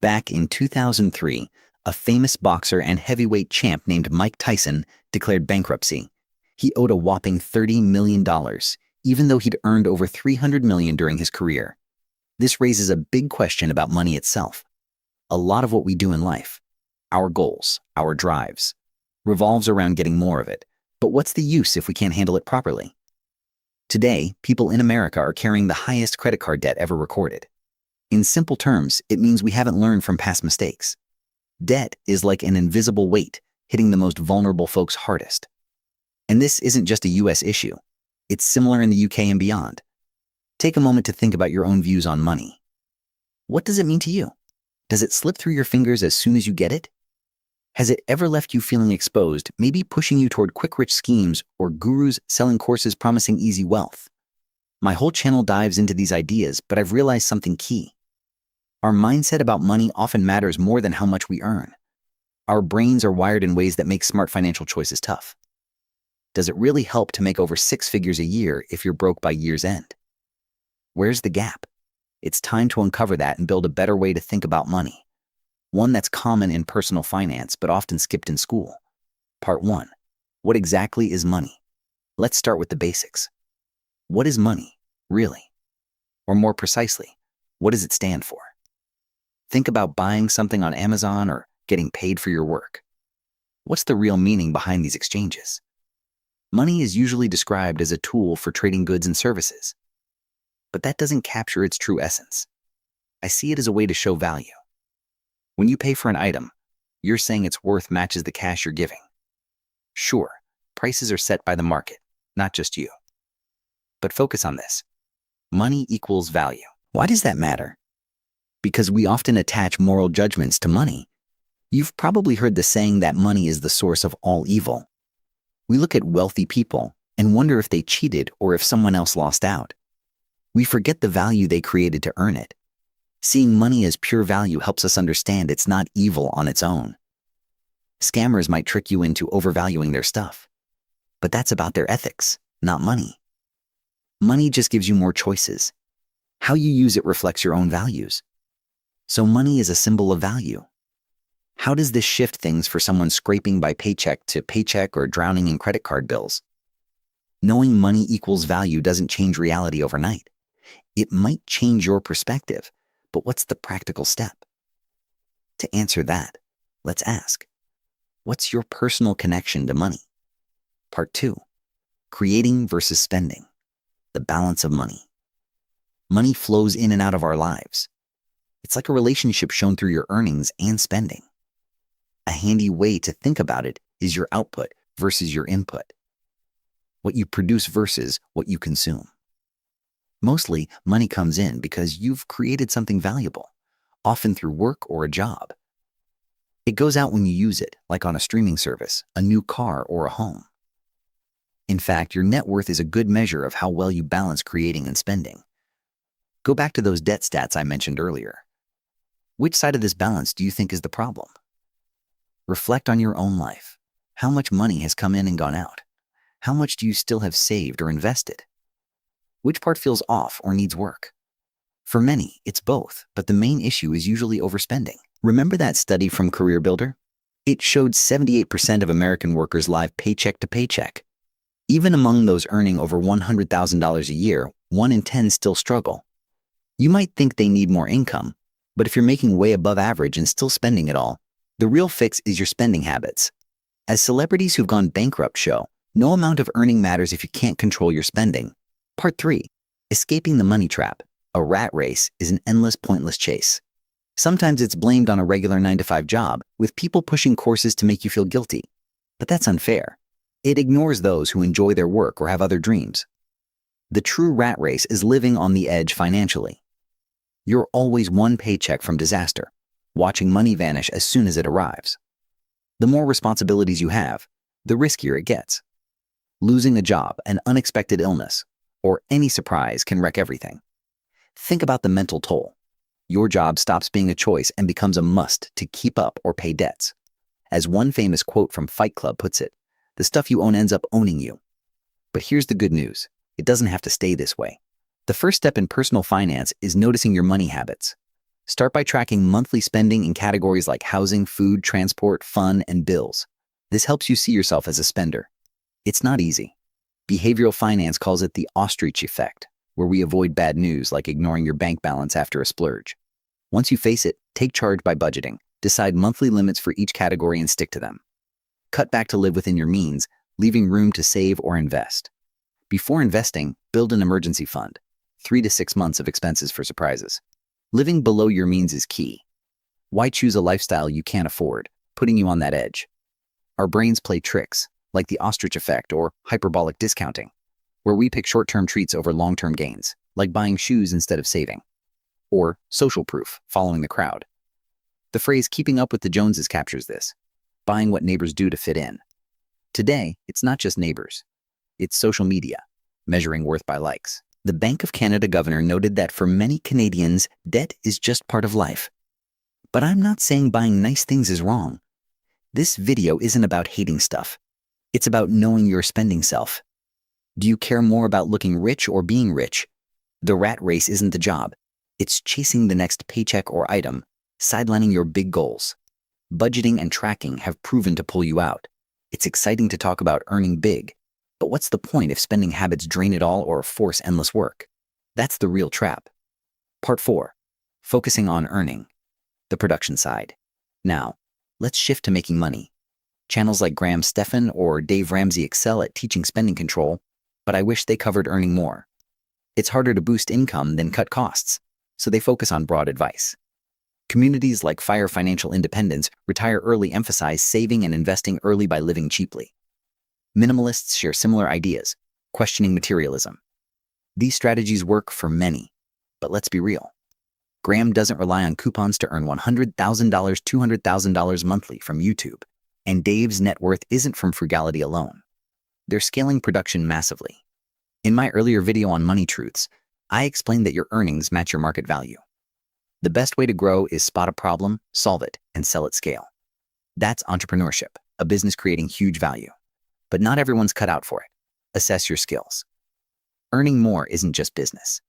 Back in 2003, a famous boxer and heavyweight champ named Mike Tyson declared bankruptcy. He owed a whopping $30 million, even though he'd earned over $300 million during his career. This raises a big question about money itself. A lot of what we do in life, our goals, our drives, revolves around getting more of it. But what's the use if we can't handle it properly? Today, people in America are carrying the highest credit card debt ever recorded. In simple terms, it means we haven't learned from past mistakes. Debt is like an invisible weight, hitting the most vulnerable folks hardest. And this isn't just a US issue. It's similar in the UK and beyond. Take a moment to think about your own views on money. What does it mean to you? Does it slip through your fingers as soon as you get it? Has it ever left you feeling exposed, maybe pushing you toward quick-rich schemes or gurus selling courses promising easy wealth? My whole channel dives into these ideas, but I've realized something key. Our mindset about money often matters more than how much we earn. Our brains are wired in ways that make smart financial choices tough. Does it really help to make over 6 figures a year if you're broke by year's end? Where's the gap? It's time to uncover that and build a better way to think about money. One that's common in personal finance but often skipped in school. Part 1. What exactly is money? Let's start with the basics. What is money, really? Or more precisely, what does it stand for? Think about buying something on Amazon or getting paid for your work. What's the real meaning behind these exchanges? Money is usually described as a tool for trading goods and services. But that doesn't capture its true essence. I see it as a way to show value. When you pay for an item, you're saying its worth matches the cash you're giving. Sure, prices are set by the market, not just you. But focus on this. Money equals value. Why does that matter? Because we often attach moral judgments to money. You've probably heard the saying that money is the source of all evil. We look at wealthy people and wonder if they cheated or if someone else lost out. We forget the value they created to earn it. Seeing money as pure value helps us understand it's not evil on its own. Scammers might trick you into overvaluing their stuff. But that's about their ethics, not money. Money just gives you more choices. How you use it reflects your own values. So money is a symbol of value. How does this shift things for someone scraping by paycheck to paycheck or drowning in credit card bills? Knowing money equals value doesn't change reality overnight. It might change your perspective, but what's the practical step? To answer that, let's ask, what's your personal connection to money? Part 2, creating versus spending, the balance of money. Money flows in and out of our lives. It's like a relationship shown through your earnings and spending. A handy way to think about it is your output versus your input. What you produce versus what you consume. Mostly, money comes in because you've created something valuable, often through work or a job. It goes out when you use it, like on a streaming service, a new car, or a home. In fact, your net worth is a good measure of how well you balance creating and spending. Go back to those debt stats I mentioned earlier. Which side of this balance do you think is the problem? Reflect on your own life. How much money has come in and gone out? How much do you still have saved or invested? Which part feels off or needs work? For many, it's both, but the main issue is usually overspending. Remember that study from Career Builder? It showed 78% of American workers live paycheck to paycheck. Even among those earning over $100,000 a year, 1 in 10 still struggle. You might think they need more income, but if you're making way above average and still spending it all, the real fix is your spending habits. As celebrities who've gone bankrupt show, no amount of earning matters if you can't control your spending. Part 3. Escaping the money trap. A rat race is an endless, pointless chase. Sometimes it's blamed on a regular 9-to-5 job, with people pushing courses to make you feel guilty. But that's unfair. It ignores those who enjoy their work or have other dreams. The true rat race is living on the edge financially. You're always one paycheck from disaster, watching money vanish as soon as it arrives. The more responsibilities you have, the riskier it gets. Losing a job, an unexpected illness, or any surprise can wreck everything. Think about the mental toll. Your job stops being a choice and becomes a must to keep up or pay debts. As one famous quote from Fight Club puts it, the stuff you own ends up owning you. But here's the good news. It doesn't have to stay this way. The first step in personal finance is noticing your money habits. Start by tracking monthly spending in categories like housing, food, transport, fun, and bills. This helps you see yourself as a spender. It's not easy. Behavioral finance calls it the ostrich effect, where we avoid bad news like ignoring your bank balance after a splurge. Once you face it, take charge by budgeting. Decide monthly limits for each category and stick to them. Cut back to live within your means, leaving room to save or invest. Before investing, build an emergency fund. 3 to 6 months of expenses for surprises. Living below your means is key. Why choose a lifestyle you can't afford, putting you on that edge? Our brains play tricks, like the ostrich effect or hyperbolic discounting, where we pick short-term treats over long-term gains, like buying shoes instead of saving. Or social proof, following the crowd. The phrase keeping up with the Joneses captures this, buying what neighbors do to fit in. Today, it's not just neighbors. It's social media, measuring worth by likes. The Bank of Canada governor noted that for many Canadians, debt is just part of life. But I'm not saying buying nice things is wrong. This video isn't about hating stuff. It's about knowing your spending self. Do you care more about looking rich or being rich? The rat race isn't the job. It's chasing the next paycheck or item, sidelining your big goals. Budgeting and tracking have proven to pull you out. It's exciting to talk about earning big, but what's the point if spending habits drain it all or force endless work? That's the real trap. Part 4. Focusing on earning. The production side. Now, let's shift to making money. Channels like Graham Stephan or Dave Ramsey excel at teaching spending control, but I wish they covered earning more. It's harder to boost income than cut costs, so they focus on broad advice. Communities like Fire Financial Independence Retire Early emphasize saving and investing early by living cheaply. Minimalists share similar ideas, questioning materialism. These strategies work for many, but let's be real. Graham doesn't rely on coupons to earn $100,000, $200,000 monthly from YouTube, and Dave's net worth isn't from frugality alone. They're scaling production massively. In my earlier video on Money Truths, I explained that your earnings match your market value. The best way to grow is spot a problem, solve it, and sell at scale. That's entrepreneurship, a business creating huge value. But not everyone's cut out for it. Assess your skills. Earning more isn't just business.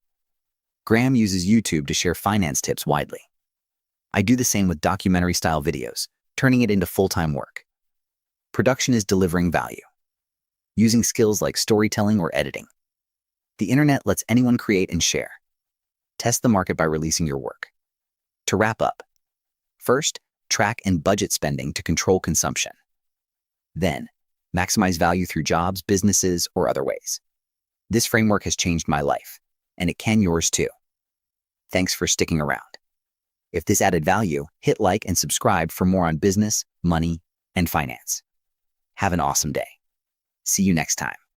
Graham uses YouTube to share finance tips widely. I do the same with documentary-style videos, turning it into full-time work. Production is delivering value, using skills like storytelling or editing. The internet lets anyone create and share. Test the market by releasing your work. To wrap up, first, track and budget spending to control consumption. Then, maximize value through jobs, businesses, or other ways. This framework has changed my life, and it can yours too. Thanks for sticking around. If this added value, hit like and subscribe for more on business, money, and finance. Have an awesome day. See you next time.